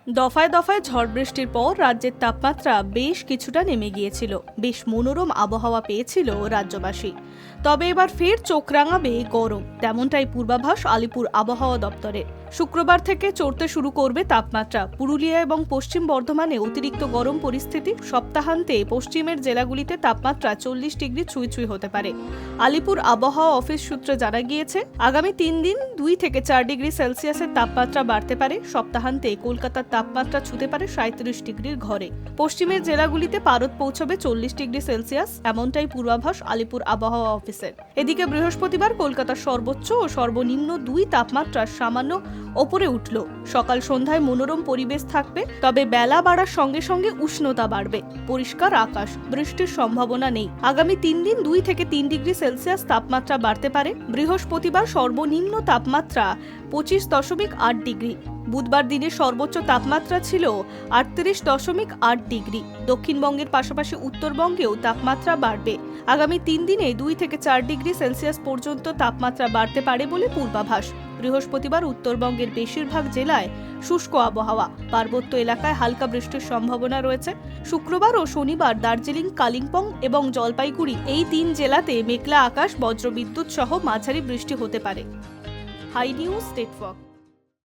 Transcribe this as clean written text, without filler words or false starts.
দফায় দফায় ঝড় বৃষ্টির পর রাজ্যের তাপমাত্রা বেশ কিছুটা নেমে গিয়েছিল। বেশ মনোরম আবহাওয়া পেয়েছিল রাজ্যবাসী। তবে এবার ফের চোখ রাঙাবে গরম, তেমনটাই পূর্বাভাস আলিপুর আবহাওয়া দপ্তরের। শুক্রবার থেকে চড়তে শুরু করবে তাপমাত্রা। পুরুলিয়া এবং পশ্চিম বর্ধমানে অতিরিক্ত গরম পরিস্থিতি। সপ্তাহান্তে পশ্চিমের জেলাগুলিতে তাপমাত্রা 40 ডিগ্রি ছুঁই হতে পারে। আলিপুর আবহাওয়া অফিস সূত্রে জানা গিয়েছে, আগামী 3 দিন 2 থেকে 4 ডিগ্রি সেলসিয়াসের তাপমাত্রা বাড়তে পারে। সপ্তাহান্তে কলকাতার তাপমাত্রা ছুঁতে পারে 37 ডিগ্রির ঘরে। পশ্চিমের জেলাগুলিতে পারদ পৌঁছবে 40 ডিগ্রি সেলসিয়াস, এমনটাই পূর্বাভাস আলিপুর আবহাওয়া অফিসের। এদিকে বৃহস্পতিবার কলকাতার সর্বোচ্চ ও সর্বনিম্ন 2 তাপমাত্রা সামান্য ওপরে উঠল। সকাল সন্ধ্যায় মনোরম পরিবেশ থাকবে, তবে বেলা বাড়ার সঙ্গে সঙ্গে উষ্ণতা বাড়বে। পরিষ্কার আকাশ, বৃষ্টির সম্ভাবনা নেই। আগামী 3 দিন 2 থেকে 3 ডিগ্রি সেলসিয়াস তাপমাত্রা বাড়তে পারে। বৃহস্পতিবার সর্বনিম্ন তাপমাত্রা 25.8 ডিগ্রি। বুধবার দিনের সর্বোচ্চ তাপমাত্রা ছিল 38.8 ডিগ্রি। দক্ষিণবঙ্গের পাশাপাশি উত্তরবঙ্গেও তাপমাত্রা বাড়বে। আগামী 3 দিনে 2 থেকে 4 ডিগ্রি সেলসিয়াস পর্যন্ত তাপমাত্রা বাড়তে পারে বলে পূর্বাভাস। বৃহস্পতিবার উত্তরবঙ্গের বেশিরভাগ জেলায় শুষ্ক আবহাওয়া, পার্বত্য এলাকায় হালকা বৃষ্টির সম্ভাবনা রয়েছে। শুক্রবার ও শনিবার দার্জিলিং, কালিম্পং এবং জলপাইগুড়ি এই 3 জেলাতে মেঘলা আকাশ, বজ্রবিদ্যুৎ সহ মাঝারি বৃষ্টি হতে পারে। Hi news network.